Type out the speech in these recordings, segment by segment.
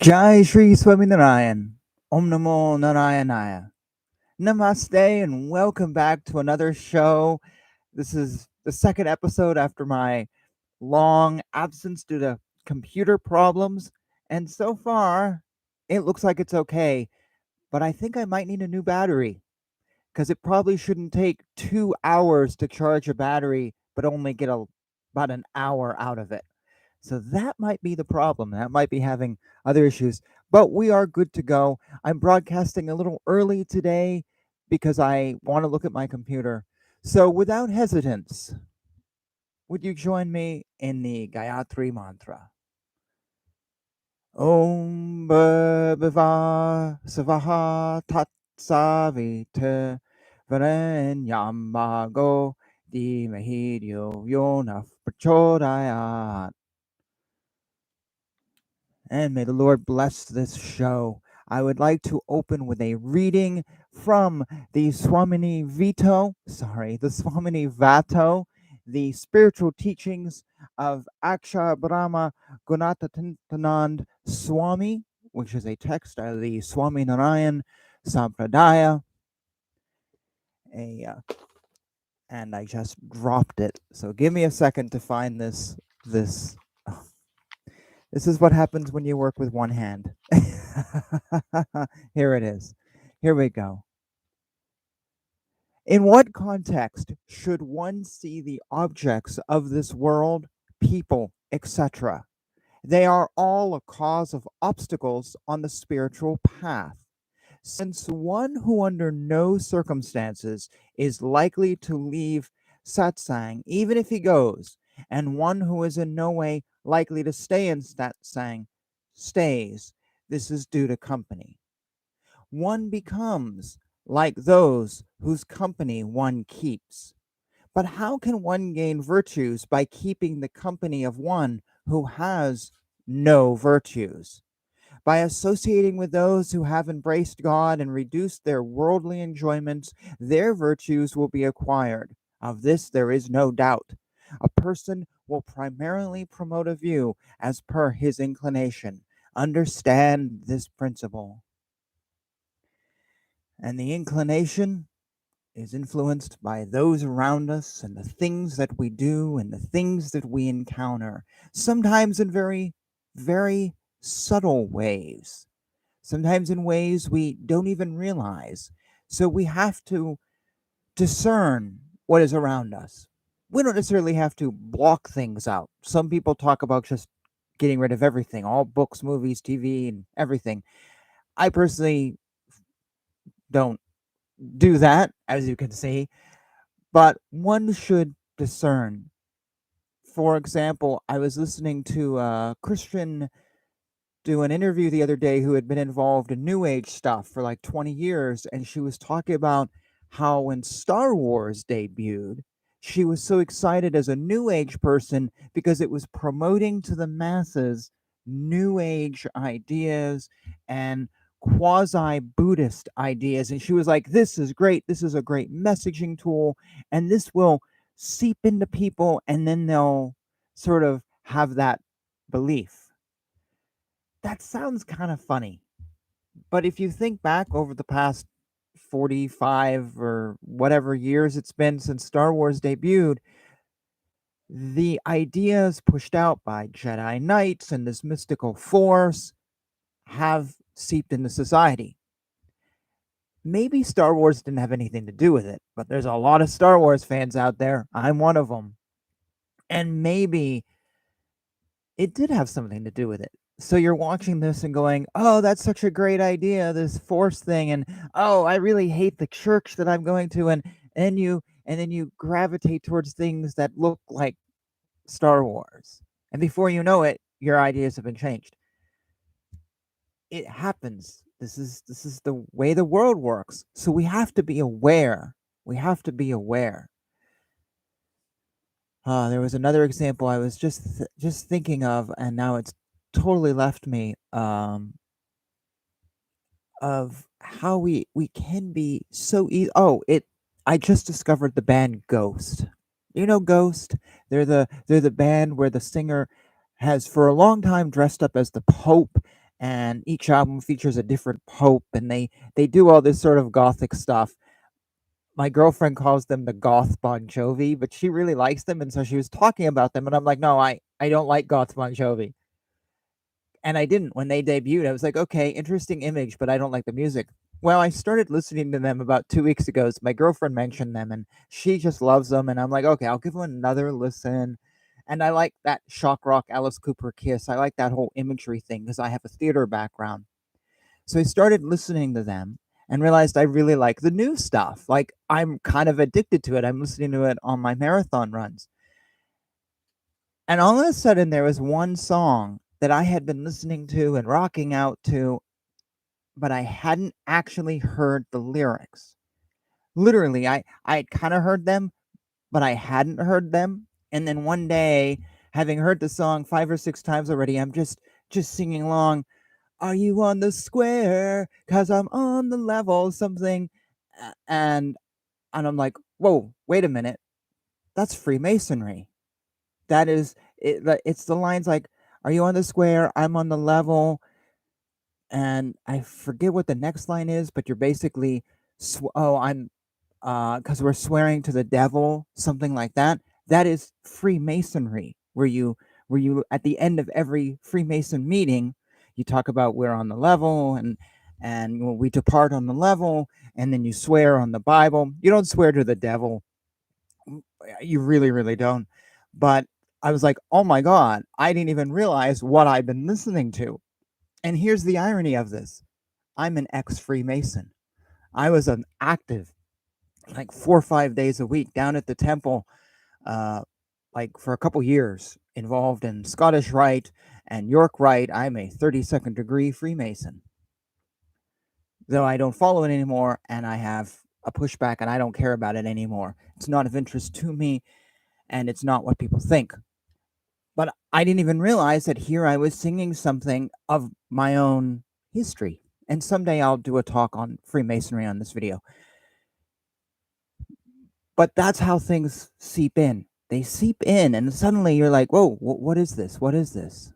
Jai Shri Swaminarayan. Om Namo Narayanaya. Namaste and welcome back to another show. This is the second episode after my long absence due to computer problems. And so far, it looks like it's okay. But I think I might need a new battery because it probably shouldn't take 2 hours to charge a battery, but only get about an hour out of it. So that might be the problem. That might be having other issues, but we are good to go. I'm broadcasting a little early today because I want to look at my computer. So without hesitance, would you join me in the Gayatri mantra? Om Bhava Savaha Tat Savita Varenyam Bhago Dhimahi Dhyo Yo Nah Prachodayat. And may the Lord bless this show. I would like to open with a reading from the Swamini Vato, the spiritual teachings of Aksha Brahma Gunatatanand Swami, which is a text of the Swaminarayan Sampradaya. And I just dropped it. So give me a second to find this. This is what happens when you work with one hand. Here it is. Here we go. In what context should one see the objects of this world, people, etc.? They are all a cause of obstacles on the spiritual path. Since one who under no circumstances is likely to leave satsang, even if he goes, and one who is in no way likely to stay in satsang stays, this is due to company. One becomes like those whose company one keeps. But how can one gain virtues by keeping the company of one who has no virtues? By associating with those who have embraced God and reduced their worldly enjoyments, their virtues will be acquired. Of this there is no doubt. A person will primarily promote a view as per his inclination. Understand this principle. And the inclination is influenced by those around us and the things that we do and the things that we encounter, sometimes in very, very subtle ways, sometimes in ways we don't even realize. So we have to discern what is around us. We don't necessarily have to block things out. Some people talk about just getting rid of everything, all books, movies, TV, and everything. I personally don't do that, as you can see, but one should discern. For example, I was listening to a Christian do an interview the other day who had been involved in New Age stuff for like 20 years, and she was talking about how when Star Wars debuted, she was so excited as a New Age person because it was promoting to the masses New Age ideas and quasi-Buddhist ideas. And she was like, this is great. This is a great messaging tool, and this will seep into people, and then they'll sort of have that belief. That sounds kind of funny. But if you think back over the past 45 or whatever years it's been since Star Wars debuted, the ideas pushed out by Jedi Knights and this mystical force have seeped into society. Maybe Star Wars didn't have anything to do with it, but there's a lot of Star Wars fans out there. I'm one of them. And maybe it did have something to do with it. So you're watching this and going, oh, that's such a great idea, this force thing, and oh, I really hate the church that I'm going to, and then you gravitate towards things that look like Star Wars. And before you know it, your ideas have been changed. It happens. This is the way the world works. So we have to be aware. We have to be aware. There was another example I was just thinking of, and now it's totally left me, of how we can be so easy. I just discovered the band Ghost. You know Ghost? They're the band where the singer has for a long time dressed up as the Pope, and each album features a different pope, and they do all this sort of gothic stuff. My girlfriend calls them the goth Bon Jovi, but she really likes them, and so she was talking about them, and I'm like, no, I don't like goth Bon Jovi. And I didn't when they debuted. I was like, okay, interesting image, but I don't like the music. Well, I started listening to them about 2 weeks ago. So my girlfriend mentioned them, and she just loves them. And I'm like, okay, I'll give them another listen. And I like that shock rock Alice Cooper Kiss. I like that whole imagery thing because I have a theater background. So I started listening to them and realized I really like the new stuff. Like, I'm kind of addicted to it. I'm listening to it on my marathon runs. And all of a sudden, there was one song that I had been listening to and rocking out to, but I hadn't actually heard the lyrics. Literally, I had kind of heard them, but I hadn't heard them. And then one day, having heard the song 5 or 6 times already, I'm just singing along. Are you on the square? 'Cause I'm on the level, something. And I'm like, whoa, wait a minute. That's Freemasonry. That is it. It's the lines like, "Are you on the square? I'm on the level." And I forget what the next line is, but you're basically, oh, I'm, because we're swearing to the devil, something like that. That is Freemasonry, where you at the end of every Freemason meeting, you talk about we're on the level, and we depart on the level, and then you swear on the Bible. You don't swear to the devil. You really, really don't. But I was like, oh my God, I didn't even realize what I've been listening to. And here's the irony of this: I'm an ex Freemason. I was an active, like 4 or 5 days a week down at the temple, uh, like for a couple years, involved in Scottish Rite and York Rite. I'm a 32nd degree Freemason, though I don't follow it anymore, and I have a pushback, and I don't care about it anymore. It's not of interest to me, and it's not what people think. But I didn't even realize that here I was singing something of my own history. And someday I'll do a talk on Freemasonry on this video. But that's how things seep in. They seep in, and suddenly you're like, whoa, what is this? What is this?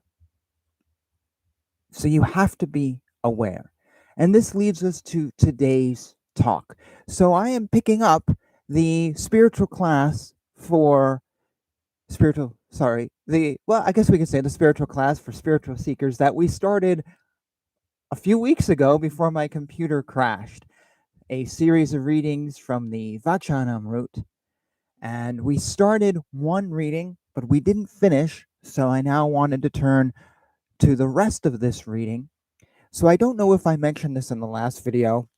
So you have to be aware. And this leads us to today's talk. So I am picking up the spiritual class for I guess we could say the spiritual class for spiritual seekers that we started a few weeks ago before my computer crashed. A series of readings from the Vachanamrut. And we started one reading, but we didn't finish. So I now wanted to turn to the rest of this reading. So I don't know if I mentioned this in the last video,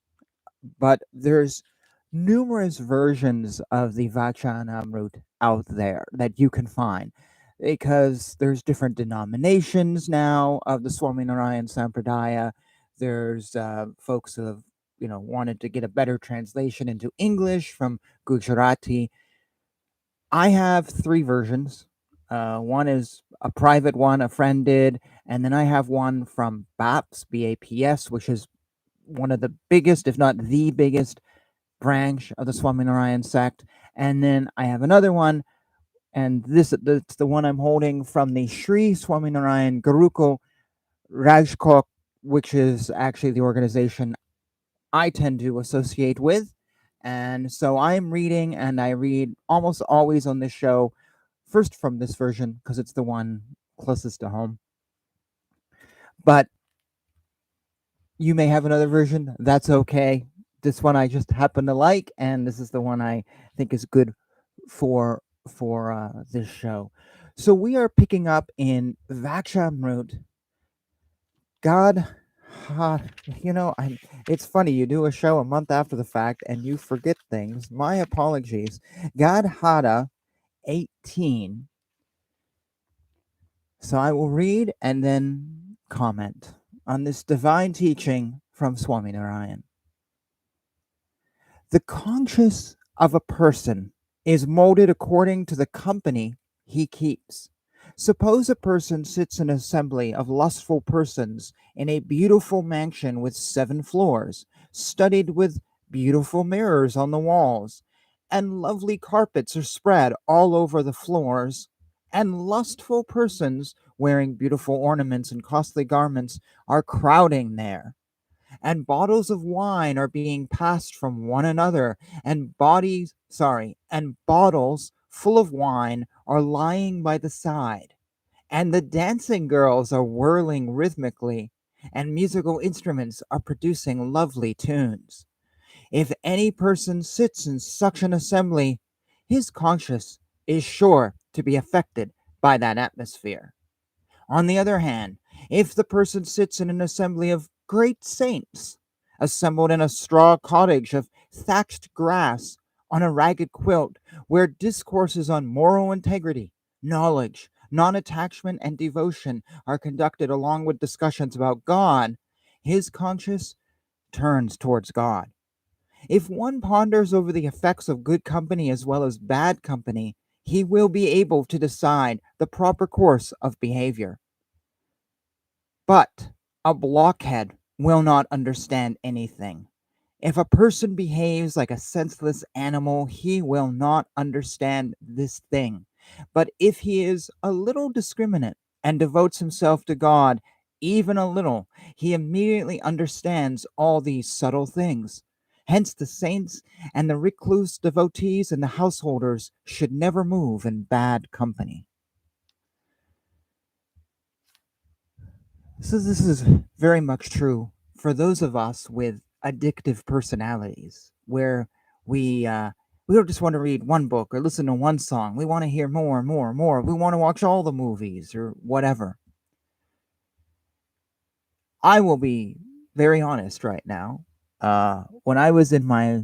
but there's numerous versions of the Vachanamrut out there that you can find, because there's different denominations now of the Swaminarayan Sampradaya. There's folks who have wanted to get a better translation into English from Gujarati. I have three versions. One is a private one a friend did, and then I have one from BAPS, BAPS, which is one of the biggest, if not the biggest, branch of the Swaminarayan sect. And then I have another one, and that's the one I'm holding from the Sri Swaminarayan Gurukul Rajkot, which is actually the organization I tend to associate with. And so I'm reading, and I read almost always on this show first from this version because it's the one closest to home. But you may have another version. That's okay. This one I just happen to like, and this is the one I think is good for this show. So we are picking up in Vachanamrut. God, it's funny, you do a show a month after the fact and you forget things. My apologies. Gadhada 18. So I will read and then comment on this divine teaching from Swaminarayan. The conscience of a person is molded according to the company he keeps. Suppose a person sits in an assembly of lustful persons in a beautiful mansion with 7 floors, studded with beautiful mirrors on the walls, and lovely carpets are spread all over the floors, and lustful persons wearing beautiful ornaments and costly garments are crowding there, and bottles of wine are being passed from one another, and bottles full of wine are lying by the side, and the dancing girls are whirling rhythmically, and musical instruments are producing lovely tunes. If any person sits in such an assembly, his conscience is sure to be affected by that atmosphere. On the other hand, if the person sits in an assembly of great saints, assembled in a straw cottage of thatched grass on a ragged quilt, where discourses on moral integrity, knowledge, non attachment, and devotion are conducted along with discussions about God, his conscience turns towards God. If one ponders over the effects of good company as well as bad company, he will be able to decide the proper course of behavior. But a blockhead will not understand anything. If a person behaves like a senseless animal, he will not understand this thing. But if he is a little discriminate and devotes himself to God even a little, he immediately understands all these subtle things. Hence, the saints and the recluse devotees and the householders should never move in bad company. So this is very much true for those of us with addictive personalities, where we don't just want to read one book or listen to one song. We want to hear more and more and more. We want to watch all the movies or whatever. I will be very honest right now. When I was in my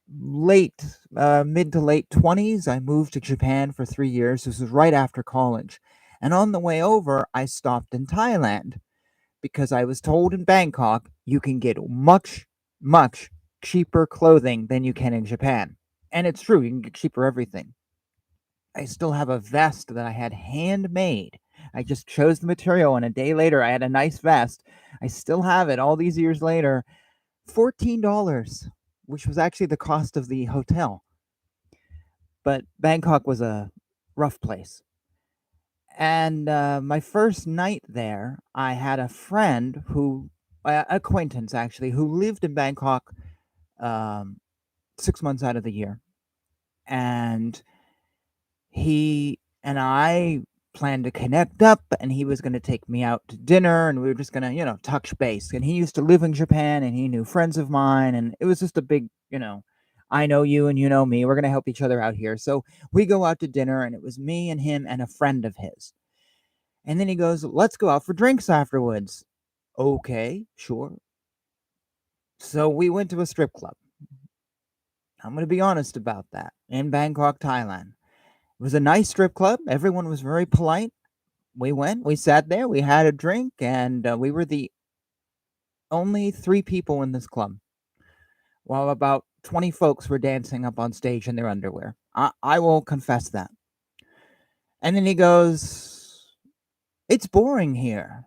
mid to late 20s, I moved to Japan for 3 years. This was right after college. And on the way over, I stopped in Thailand, because I was told in Bangkok you can get much, much cheaper clothing than you can in Japan. And it's true, you can get cheaper everything. I still have a vest that I had handmade. I just chose the material, and a day later, I had a nice vest. I still have it all these years later. $14, which was actually the cost of the hotel. But Bangkok was a rough place. And my first night there, I had a friend acquaintance actually, who lived in Bangkok 6 months out of the year. And he and I planned to connect up, and he was going to take me out to dinner, and we were just going to, touch base. And he used to live in Japan, and he knew friends of mine, and it was just a big, I know you and you know me. We're going to help each other out here. So we go out to dinner, and it was me and him and a friend of his. And then he goes, let's go out for drinks afterwards. Okay, sure. So we went to a strip club. I'm going to be honest about that. In Bangkok, Thailand. It was a nice strip club. Everyone was very polite. We went, we sat there, we had a drink, and we were the only 3 people in this club, while about 20 folks were dancing up on stage in their underwear. I will confess that. And then he goes, it's boring here.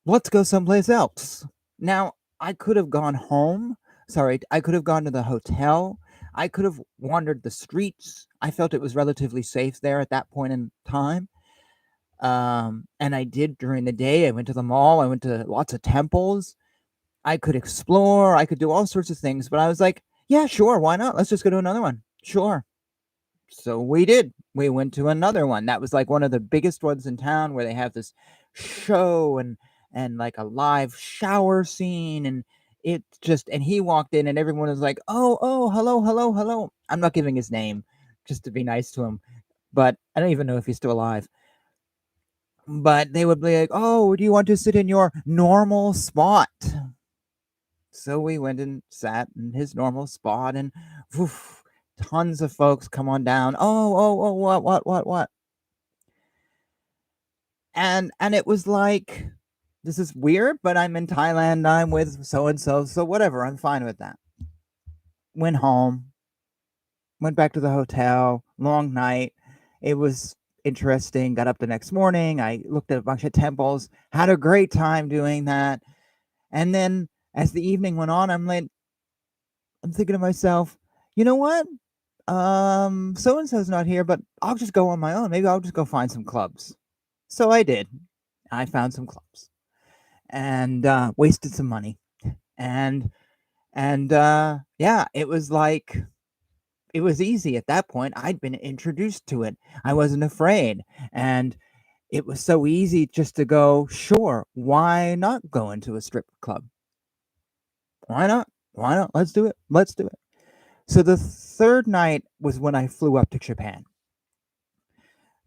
Let's go someplace else. Now, I could have gone home. Sorry, I could have gone to the hotel. I could have wandered the streets. I felt it was relatively safe there at that point in time. And I did during the day. I went to the mall. I went to lots of temples. I could explore. I could do all sorts of things. But I was like, yeah, sure. Why not? Let's just go to another one. Sure. So we did. We went to another one. That was like one of the biggest ones in town, where they have this show and like a live shower scene, and and he walked in and everyone was like, oh, hello, hello, hello. I'm not giving his name just to be nice to him, but I don't even know if he's still alive. But they would be like, oh, do you want to sit in your normal spot? So we went and sat in his normal spot, and woof, tons of folks come on down. Oh, what? And it was like, this is weird, but I'm in Thailand, I'm with so and so, so whatever, I'm fine with that. Went home, went back to the hotel, long night. It was interesting. Got up the next morning. I looked at a bunch of temples, had a great time doing that. And then as the evening went on, I'm thinking to myself, you know what? So and so's not here, but I'll just go on my own. Maybe I'll just go find some clubs. So I did. I found some clubs and wasted some money. And yeah, it was like it was easy at that point. I'd been introduced to it. I wasn't afraid. And it was so easy just to go, sure, why not go into a strip club? Why not? Why not? Let's do it. Let's do it. So the third night was when I flew up to Japan.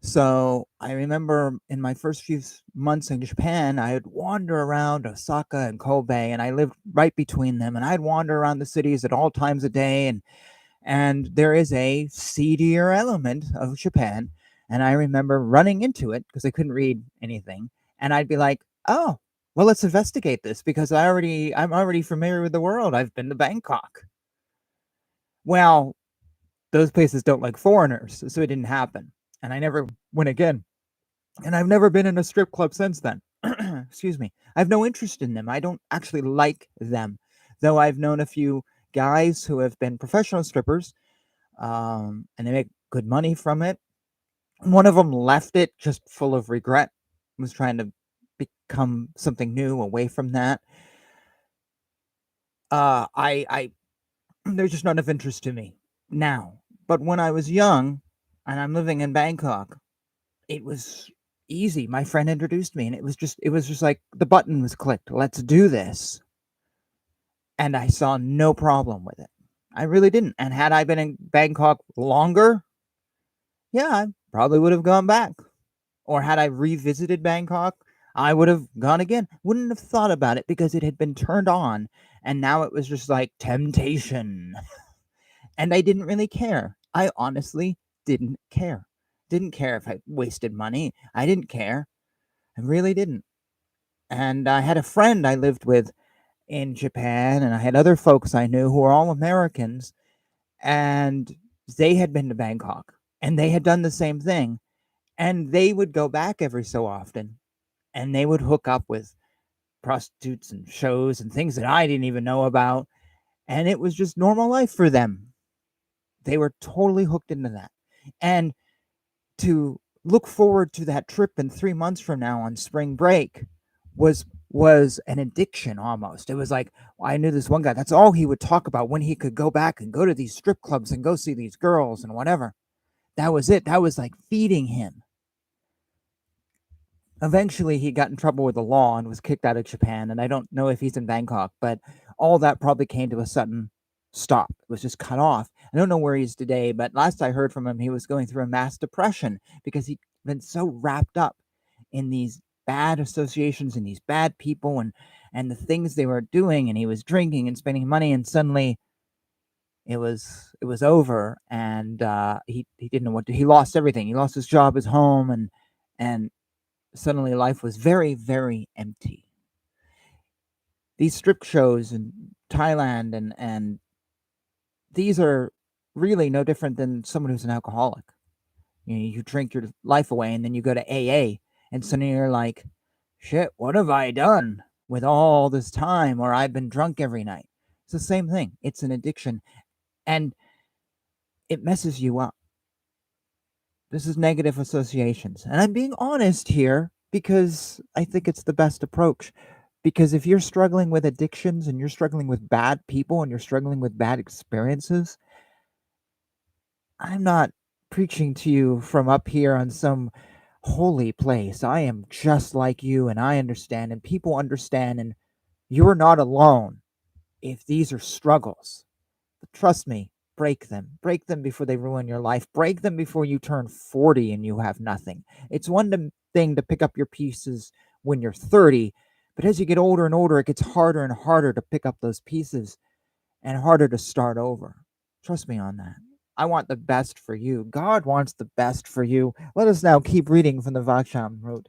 So I remember in my first few months in Japan, I'd wander around Osaka and Kobe, and I lived right between them. And I'd wander around the cities at all times of day, and there is a seedier element of Japan. And I remember running into it because I couldn't read anything, and I'd be like, "Oh, well, let's investigate this because I'm already familiar with the world. I've been to Bangkok." Well, those places don't like foreigners, so it didn't happen, and I never went again. And I've never been in a strip club since then. Excuse me. I have no interest in them. I don't actually like them, though I've known a few guys who have been professional strippers, and they make good money from it. One of them left it just full of regret, was trying to become something new away from that. I There's just not of interest to me now. But when I was young and I'm living in Bangkok, it was easy. My friend introduced me and it was just like the button was clicked. Let's do this. And I saw no problem with it. I really didn't. And had I been in Bangkok longer, yeah, I probably would have gone back. Or had I revisited Bangkok, I would have gone again. Wouldn't have thought about it because it had been turned on and now it was just like temptation. And I didn't really care. I honestly didn't care. Didn't care if I wasted money. I didn't care. I really didn't. And I had a friend I lived with in Japan, and I had other folks I knew who were all Americans, and they had been to Bangkok, and they had done the same thing. And they would go back every so often, and they would hook up with prostitutes and shows and things that I didn't even know about. And it was just normal life for them. They were totally hooked into that. And to look forward to that trip in 3 months from now on spring break was an addiction almost. It was like, I knew this one guy, that's all he would talk about when he could go back and go to these strip clubs and go see these girls and whatever. That was it. That was like feeding him. Eventually, he got in trouble with the law and was kicked out of Japan, and I don't know if he's in Bangkok, but all that probably came to a sudden stop. It was just cut off. I don't know where he is today, but last I heard from him, he was going through a mass depression because he'd been so wrapped up in these bad associations and these bad people and the things they were doing, and he was drinking and spending money, and suddenly it was over, and he didn't know what to, he lost everything. He lost his job, his home, and suddenly life was very, very empty. These strip shows in Thailand and these are really no different than someone who's an alcoholic. You drink your life away and then you go to AA and suddenly you're like, shit, what have I done with all this time? Or I've been drunk every night. It's the same thing. It's an addiction and it messes you up. This is negative associations. And I'm being honest here because I think it's the best approach. Because if you're struggling with addictions and you're struggling with bad people and you're struggling with bad experiences, I'm not preaching to you from up here on some holy place. I am just like you and I understand and people understand and you're not alone if these are struggles. But trust me, break them. Break them before they ruin your life. Break them before you turn 40 and you have nothing. It's thing to pick up your pieces when you're 30, but as you get older and older, it gets harder and harder to pick up those pieces and harder to start over. Trust me on that. I want the best for you. God wants the best for you. Let us now keep reading from the Vachanamrut.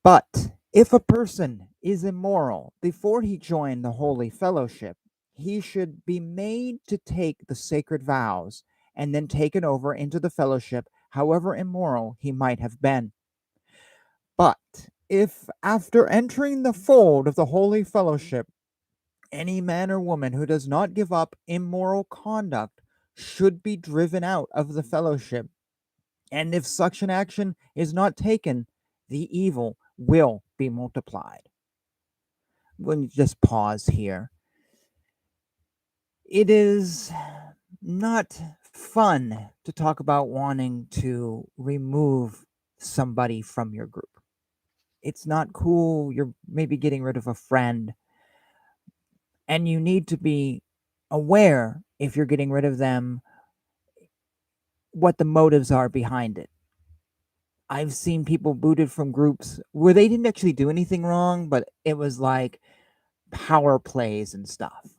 But if a person is immoral before he join the holy fellowship, he should be made to take the sacred vows and then taken over into the fellowship, however immoral he might have been. But if after entering the fold of the holy fellowship, any man or woman who does not give up immoral conduct should be driven out of the fellowship, And if such an action is not taken, the evil will be multiplied. Let me just pause here. It is not fun to talk about wanting to remove somebody from your group. It's not cool. You're maybe getting rid of a friend, and you need to be aware if you're getting rid of them, what the motives are behind it. I've seen people booted from groups where they didn't actually do anything wrong, but it was like power plays and stuff.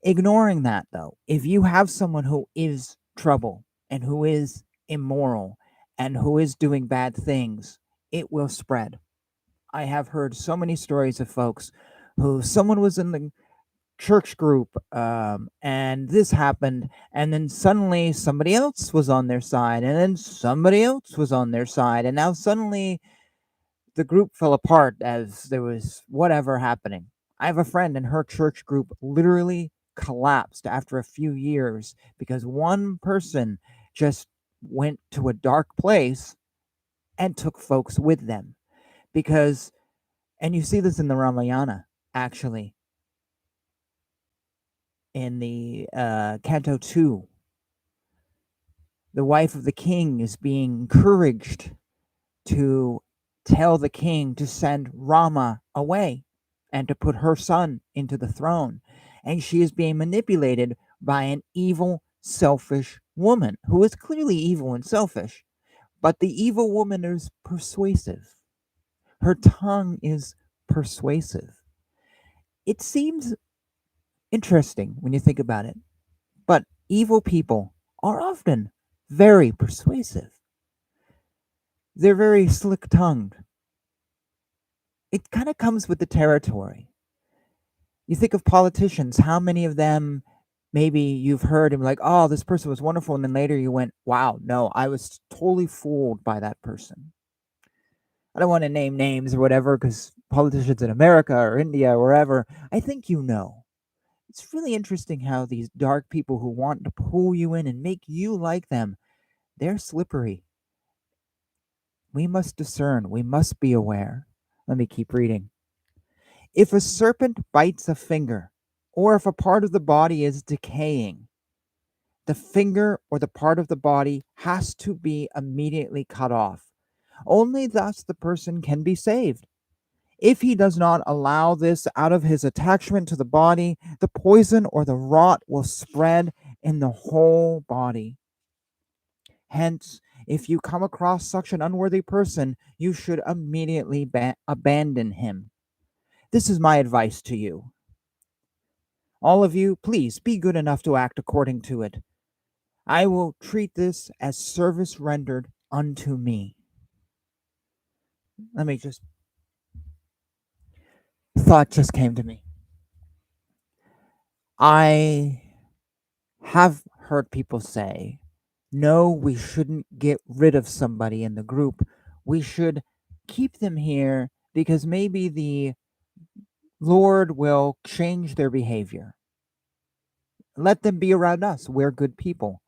Ignoring that, though, if you have someone who is trouble and who is immoral and who is doing bad things, it will spread. I have heard so many stories of folks who someone was in the church group, and this happened, and then suddenly somebody else was on their side, and then somebody else was on their side, and now suddenly the group fell apart as there was whatever happening. I have a friend, and her church group literally collapsed after a few years because one person just went to a dark place and took folks with them. Because, and you see this in the Ramayana, actually, in the Canto 2. The wife of the king is being encouraged to tell the king to send Rama away and to put her son into the throne. And she is being manipulated by an evil, selfish woman who is clearly evil and selfish. But the evil woman is persuasive. Her tongue is persuasive. It seems interesting when you think about it, but evil people are often very persuasive. They're very slick tongued. It kind of comes with the territory. You think of politicians, how many of them maybe you've heard and like, oh, this person was wonderful. And then later you went, wow, no, I was totally fooled by that person. I don't want to name names or whatever because politicians in America or India or wherever, I think you know. It's really interesting how these dark people who want to pull you in and make you like them, they're slippery. We must discern. We must be aware. Let me keep reading. If a serpent bites a finger, or if a part of the body is decaying, the finger or the part of the body has to be immediately cut off. Only thus the person can be saved. If he does not allow this out of his attachment to the body, the poison or the rot will spread in the whole body. Hence, if you come across such an unworthy person, you should immediately abandon him. This is my advice to you. All of you, please be good enough to act according to it. I will treat this as service rendered unto me. Let me just. Thought just came to me. I have heard people say, no, we shouldn't get rid of somebody in the group. We should keep them here because maybe the Lord will change their behavior. Let them be around us. We're good people.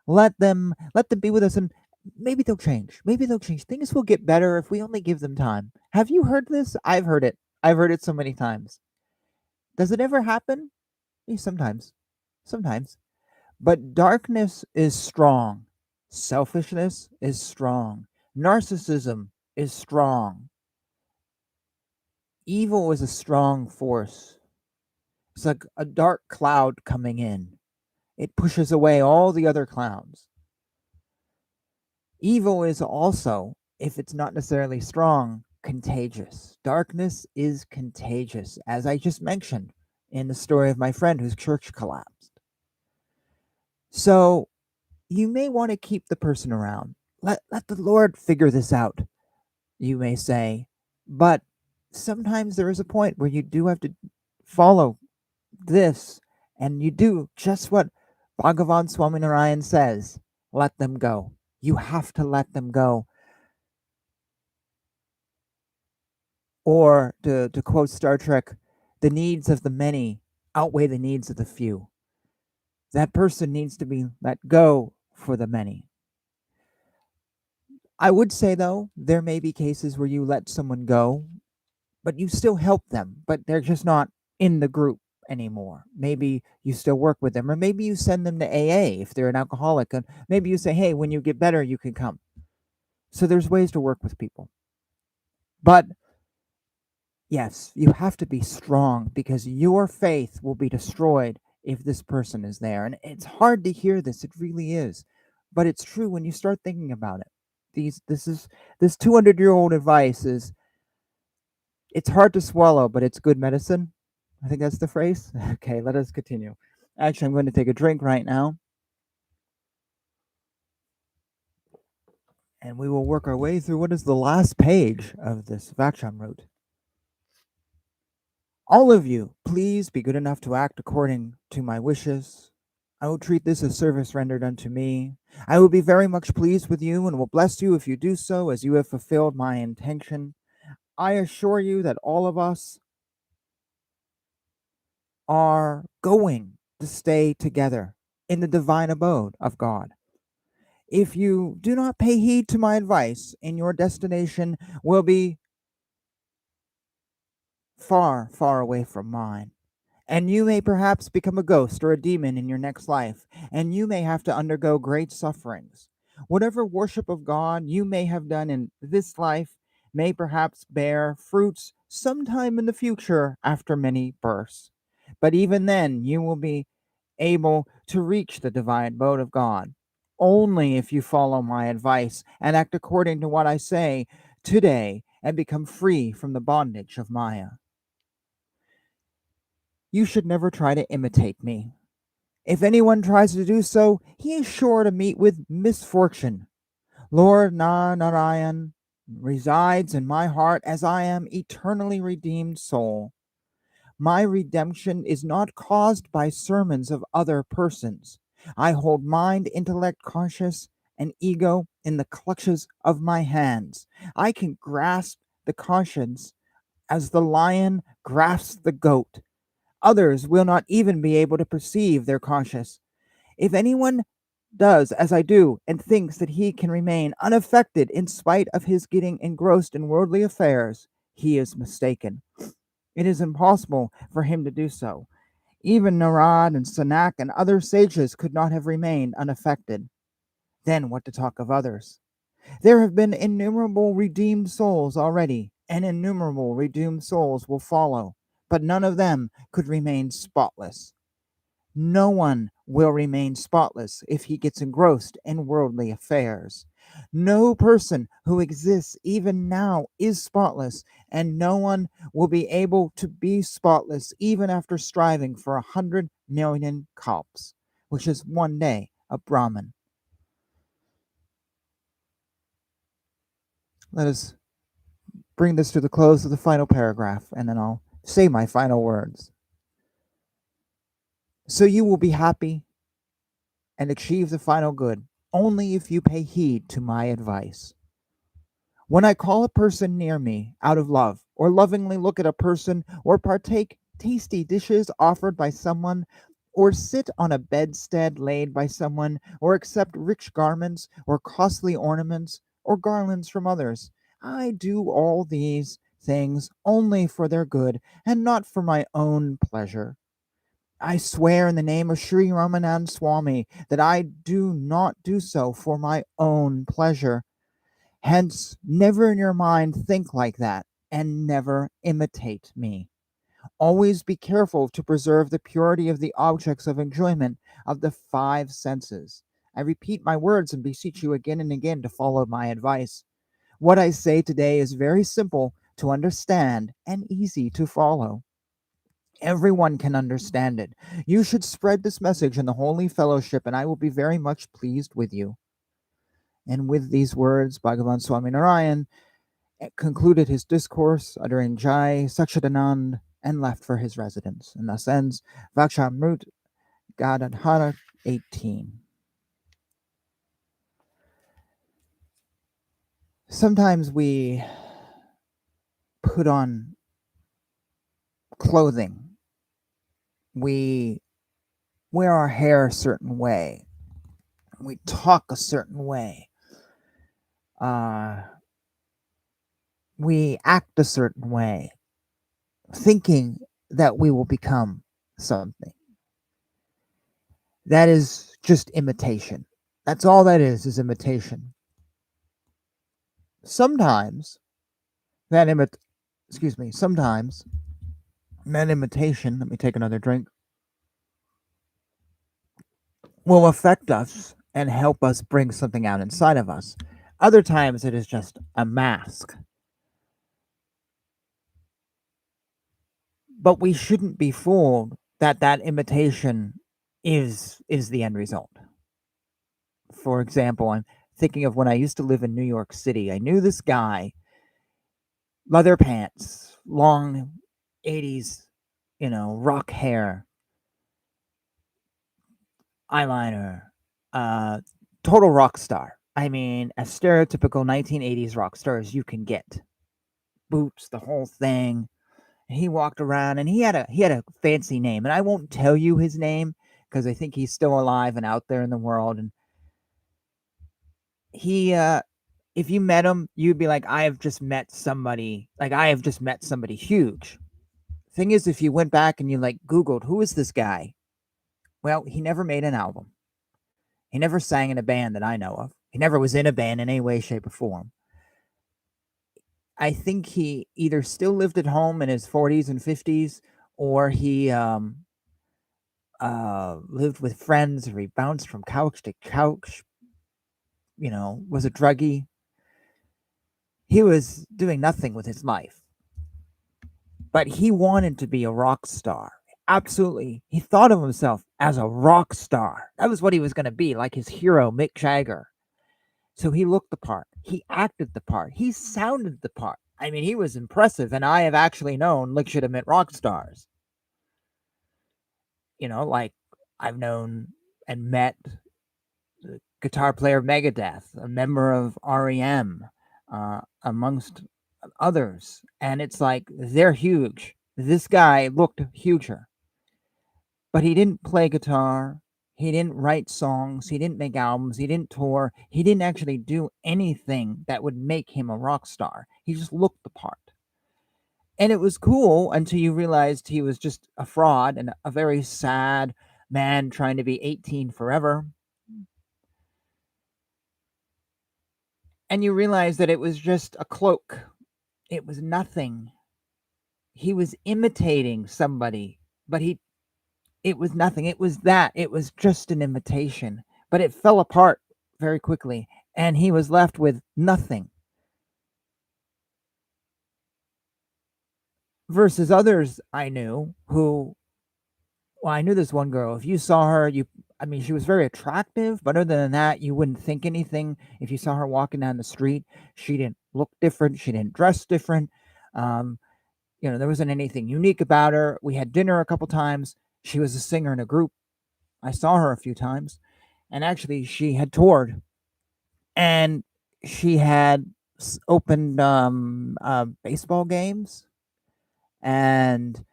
Let them be with us, and maybe they'll change. Maybe they'll change. Things will get better if we only give them time. Have you heard this? I've heard it. I've heard it so many times. Does it ever happen? Sometimes. Sometimes. But darkness is strong. Selfishness is strong. Narcissism is strong. Evil is a strong force. It's like a dark cloud coming in. It pushes away all the other clouds. Evil is also, if it's not necessarily strong, contagious. Darkness is contagious, as I just mentioned in the story of my friend whose church collapsed. So you may want to keep the person around. Let the Lord figure this out, you may say. But sometimes there is a point where you do have to follow this, and you do just what Bhagavan Swaminarayan says. Let them go. You have to let them go. Or to quote Star Trek, the needs of the many outweigh the needs of the few. That person needs to be let go for the many. I would say, though, there may be cases where you let someone go, but you still help them, but they're just not in the group anymore. Maybe you still work with them, or maybe you send them to AA if they're an alcoholic, and maybe you say, hey, when you get better, you can come. So there's ways to work with people. But yes, you have to be strong because your faith will be destroyed if this person is there. And it's hard to hear this, it really is. But it's true when you start thinking about it. This 200-year-old advice is, it's hard to swallow, but it's good medicine. I think that's the phrase. Okay, let us continue. Actually, I'm going to take a drink right now, and we will work our way through what is the last page of this Vachanamrut. All of you, please be good enough to act according to my wishes. I will treat this as service rendered unto me. I will be very much pleased with you and will bless you if you do so, as you have fulfilled my intention. I assure you that all of us are going to stay together in the divine abode of God. If you do not pay heed to my advice, and your destination will be far, far away from mine. And you may perhaps become a ghost or a demon in your next life, and you may have to undergo great sufferings. Whatever worship of God you may have done in this life may perhaps bear fruits sometime in the future after many births. But even then, you will be able to reach the divine abode of God only if you follow my advice and act according to what I say today and become free from the bondage of Maya. You should never try to imitate me. If anyone tries to do so, he is sure to meet with misfortune. Lord Narayan resides in my heart as I am eternally redeemed soul. My redemption is not caused by sermons of other persons. I hold mind, intellect, conscience, and ego in the clutches of my hands. I can grasp the conscience as the lion grasps the goat. Others will not even be able to perceive their conscience. If anyone does as I do and thinks that he can remain unaffected in spite of his getting engrossed in worldly affairs, he is mistaken. It is impossible for him to do so. Even Narad and Sanak and other sages could not have remained unaffected. Then what to talk of others? There have been innumerable redeemed souls already, and innumerable redeemed souls will follow, but none of them could remain spotless. No one will remain spotless if he gets engrossed in worldly affairs. No person who exists even now is spotless, and no one will be able to be spotless even after striving for 100 million kalps, which is one day of Brahman. Let us bring this to the close of the final paragraph, and then I'll say my final words. So you will be happy and achieve the final good only if you pay heed to my advice. When I call a person near me out of love, or lovingly look at a person, or partake tasty dishes offered by someone, or sit on a bedstead laid by someone, or accept rich garments, or costly ornaments, or garlands from others, I do all these things only for their good, and not for my own pleasure. I swear in the name of Sri Ramanand Swami that I do not do so for my own pleasure. Hence, never in your mind think like that, and never imitate me. Always be careful to preserve the purity of the objects of enjoyment of the five senses. I repeat my words and beseech you again and again to follow my advice. What I say today is very simple to understand and easy to follow. Everyone can understand it. You should spread this message in the holy fellowship, and I will be very much pleased with you. And with these words, Bhagavan Swaminarayan concluded his discourse, uttering Jai Sachidanand, and left for his residence. And thus ends Vachanamrut Gadhada 18. Sometimes we put on clothing. We wear our hair a certain way. We talk a certain way. we act a certain way, thinking that we will become something. That is just imitation. That's all that is imitation. Sometimes that sometimes that imitation, let me take another drink, will affect us and help us bring something out inside of us. Other times it is just a mask. But we shouldn't be fooled that that imitation is the end result. For example, I'm thinking of when I used to live in New York City. I knew this guy, leather pants, long 80s, rock hair, eyeliner, uh, total rock star. I mean, as stereotypical 1980s rock star as you can get. Boots, the whole thing. And he walked around and he had a fancy name. And I won't tell you his name because I think he's still alive and out there in the world. And he if you met him, you'd be like, I have just met somebody huge. Thing is, if you went back and you like Googled who is this guy, well, he never made an album. He never sang in a band that I know of. He never was in a band in any way, shape, or form. I think he either still lived at home in his 40s and 50s, or he lived with friends, or he bounced from couch to couch, was a druggie. He was doing nothing with his life. But he wanted to be a rock star. Absolutely. He thought of himself as a rock star. That was what he was going to be, like his hero, Mick Jagger. So he looked the part. He acted the part. He sounded the part. I mean, he was impressive, and I have actually known legitimate rock stars. Like I've known and met the guitar player of Megadeth, a member of REM, amongst others. And it's like, they're huge. This guy looked huger. But he didn't play guitar. He didn't write songs. He didn't make albums. He didn't tour. He didn't actually do anything that would make him a rock star. He just looked the part. And it was cool until you realized he was just a fraud and a very sad man trying to be 18 forever. And you realize that it was just a cloak. It was nothing. He was imitating somebody, but it was nothing. It was just an imitation. But it fell apart very quickly, and he was left with nothing. Versus others I knew I knew this one girl. If you saw her, she was very attractive, but other than that, you wouldn't think anything. If you saw her walking down the street, she didn't look different. She didn't dress different. There wasn't anything unique about her. We had dinner a couple times. She was a singer in a group. I saw her a few times, and actually she had toured, and she had opened baseball games, and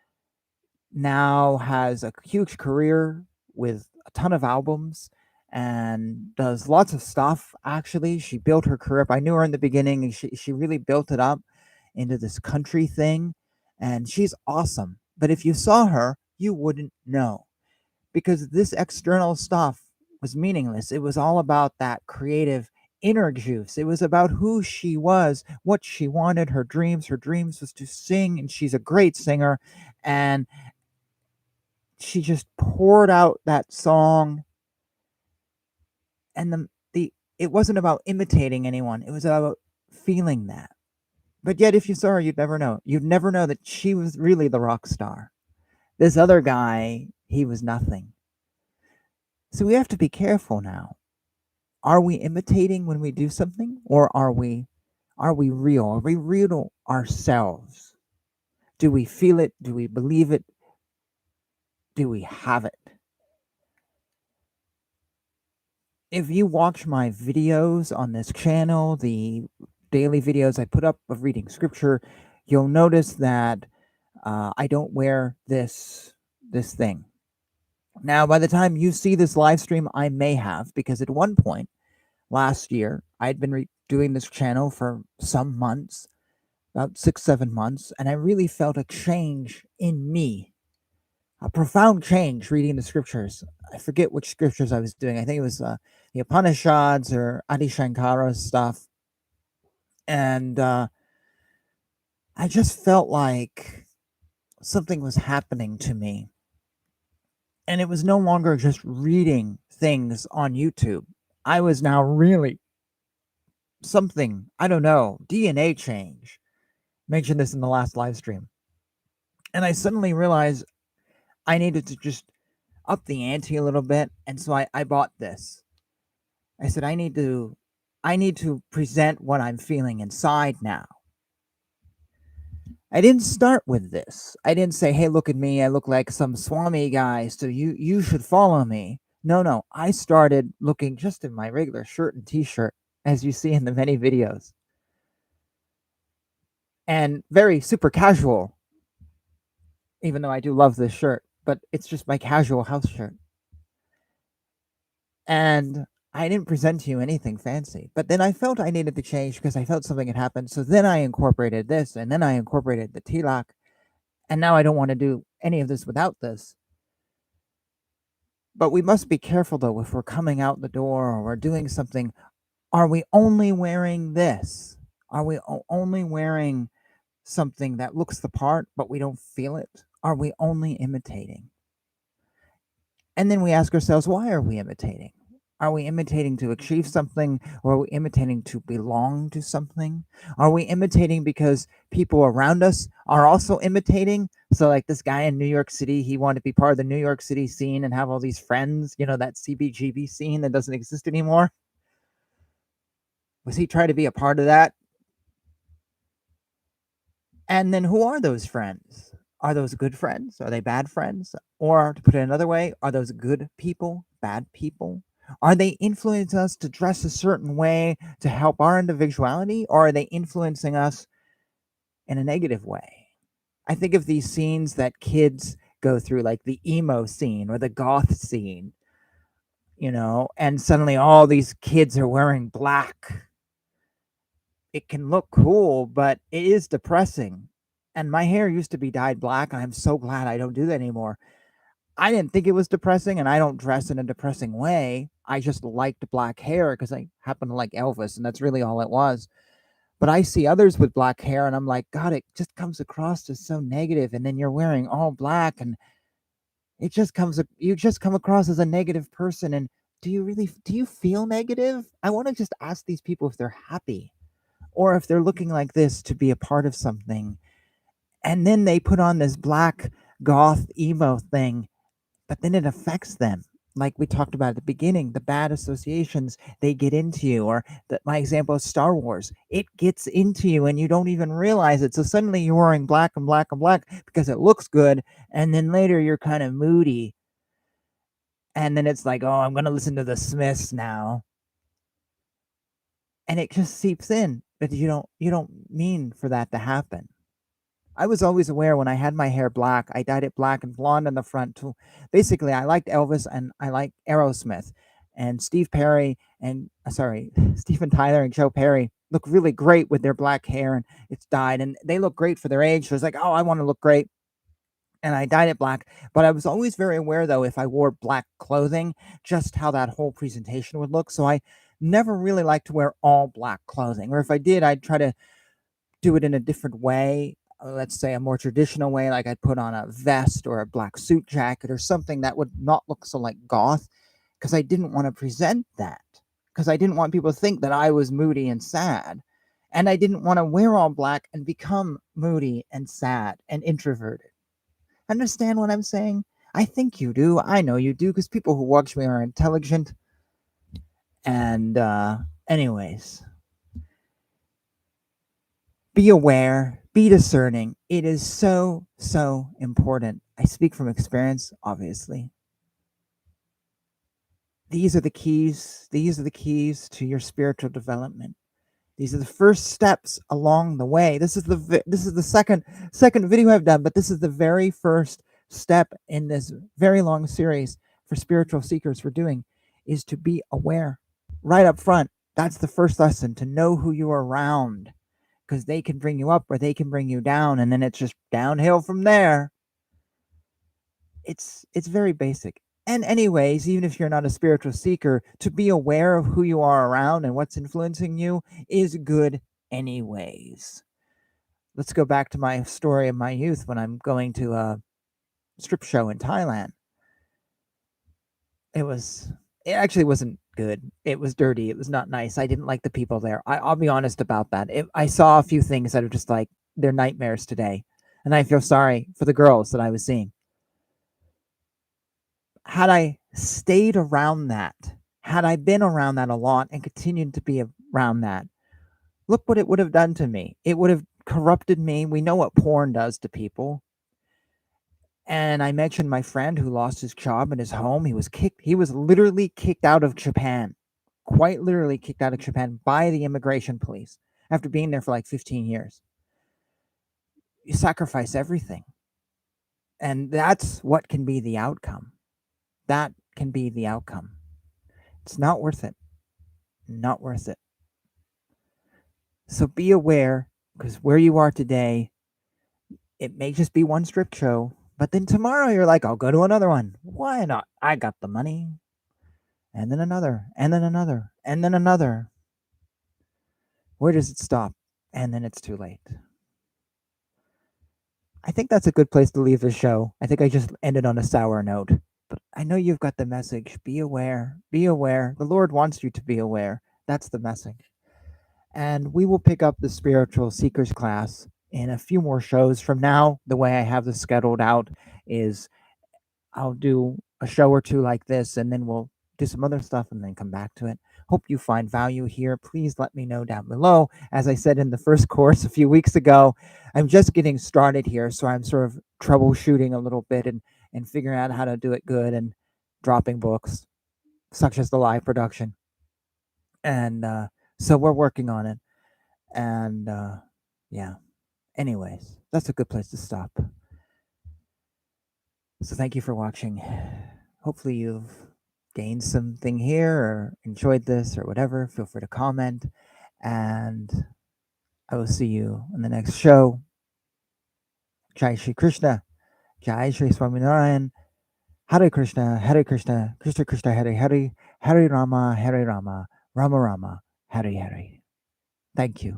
now has a huge career with a ton of albums and does lots of stuff. Actually, she built her career up. I knew her in the beginning, and she really built it up into this country thing, and she's awesome. But if you saw her, you wouldn't know, because this external stuff was meaningless. It was all about that creative inner juice. It was about who she was, what she wanted, her dreams. Her dreams was to sing, and she's a great singer, and she just poured out that song. And it wasn't about imitating anyone. It was about feeling that. But yet, if you saw her, you'd never know. You'd never know that she was really the rock star. This other guy, he was nothing. So we have to be careful now. Are we imitating when we do something, or are we real? Are we real to ourselves? Do we feel it? Do we believe it? Do we have it? If you watch my videos on this channel, the daily videos I put up of reading scripture, you'll notice that I don't wear this thing. Now, by the time you see this live stream, I may have, because at one point last year, I'd been doing this channel for some months, about 6, 7 months, and I really felt a change in me, a profound change reading the scriptures. I forget which scriptures I was doing. I think it was the Upanishads or Adi Shankara's stuff. And I just felt like something was happening to me. And it was no longer just reading things on YouTube. I was now really something, I don't know, DNA change. Mentioned this in the last live stream. And I suddenly realized I needed to just up the ante a little bit. And so I bought this. I said, I need to present what I'm feeling inside now. I didn't start with this. I didn't say, hey, look at me. I look like some Swami guy, so you should follow me. No. I started looking just in my regular shirt and t-shirt, as you see in the many videos. And very super casual, even though I do love this shirt, but it's just my casual house shirt. And I didn't present to you anything fancy, but then I felt I needed to change because I felt something had happened. So then I incorporated this, and then I incorporated the tilak, and now I don't want to do any of this without this. But we must be careful, though, if we're coming out the door or we're doing something. Are we only wearing this? Are we only wearing something that looks the part, but we don't feel it? Are we only imitating? And then we ask ourselves, why are we imitating? Are we imitating to achieve something, or are we imitating to belong to something? Are we imitating because people around us are also imitating? So like this guy in New York City, he wanted to be part of the New York City scene and have all these friends, that CBGB scene that doesn't exist anymore. Was he trying to be a part of that? And then who are those friends? Are those good friends? Are they bad friends? Or to put it another way, are those good people, bad people? Are they influencing us to dress a certain way to help our individuality, or are they influencing us in a negative way? I think of these scenes that kids go through, like the emo scene or the goth scene, and suddenly all these kids are wearing black. It can look cool, but it is depressing. And my hair used to be dyed black, and I'm so glad I don't do that anymore. I didn't think it was depressing, and I don't dress in a depressing way. I just liked black hair because I happen to like Elvis, and that's really all it was. But I see others with black hair, and I'm like, God, it just comes across as so negative. And then you're wearing all black, and you just come across as a negative person. And do you feel negative? I want to just ask these people if they're happy, or if they're looking like this to be a part of something. And then they put on this black goth emo thing, but then it affects them. Like we talked about at the beginning, the bad associations they get into you, or my example is Star Wars. It gets into you and you don't even realize it. So suddenly you're wearing black and black and black because it looks good. And then later you're kind of moody. And then it's like, oh, I'm going to listen to the Smiths now. And it just seeps in, but you don't mean for that to happen. I was always aware when I had my hair black, I dyed it black and blonde in the front too. Basically, I liked Elvis and I liked Aerosmith, and Steve Perry and Steven Tyler and Joe Perry look really great with their black hair, and it's dyed, and they look great for their age. So I was like, oh, I want to look great. And I dyed it black, but I was always very aware, though, if I wore black clothing, just how that whole presentation would look. So I never really liked to wear all black clothing, or if I did, I'd try to do it in a different way. Let's say a more traditional way, like I'd put on a vest or a black suit jacket or something that would not look so like goth, because I didn't want to present that, because I didn't want people to think that I was moody and sad. And I didn't want to wear all black and become moody and sad and introverted. Understand what I'm saying? I think you do. I know you do, because people who watch me are intelligent. And anyways, be aware, be discerning. It is so, so important. I speak from experience, obviously. These are the keys. These are the keys to your spiritual development. These are the first steps along the way. This is the second video I've done, but this is the very first step in this very long series for spiritual seekers we're doing, is to be aware right up front. That's the first lesson, to know who you are around, because they can bring you up or they can bring you down, and then it's just downhill from there. It's very basic. And anyways, even if you're not a spiritual seeker, to be aware of who you are around and what's influencing you is good anyways. Let's go back to my story of my youth when I'm going to a strip show in Thailand. It actually wasn't good. It was dirty. It was not nice. I didn't like the people there. I'll be honest about that. I saw a few things that are just like, they're nightmares today. And I feel sorry for the girls that I was seeing. Had I stayed around that, had I been around that a lot and continued to be around that, look what it would have done to me. It would have corrupted me. We know what porn does to people. And I mentioned my friend who lost his job and his home. He was literally kicked out of Japan, quite literally kicked out of Japan by the immigration police after being there for like 15 years. You sacrifice everything. And that's what can be the outcome. That can be the outcome. It's not worth it. Not worth it. So be aware, because where you are today, it may just be one strip show, but then tomorrow you're like, I'll go to another one. Why not? I got the money. And then another, and then another, and then another. Where does it stop? And then it's too late. I think that's a good place to leave the show. I think I just ended on a sour note. But I know you've got the message. Be aware. Be aware. The Lord wants you to be aware. That's the message. And we will pick up the spiritual seekers class in a few more shows from now. The way I have this scheduled out is I'll do a show or two like this, and then we'll do some other stuff and then come back to it. Hope you find value here. Please let me know down below. As I said in the first course a few weeks ago, I'm just getting started here, so I'm sort of troubleshooting a little bit and figuring out how to do it good and dropping books, such as the live production. And so we're working on it. And yeah, anyways, that's a good place to stop. So thank you for watching. Hopefully you've gained something here or enjoyed this or whatever. Feel free to comment, and I will see you in the next show. Jai Shri Krishna, Jai Shri Swaminarayan, Hare Krishna, Hare Krishna, Krishna Krishna, Hare Hare, Hare Rama, Rama Rama, Hare Hare. Thank you.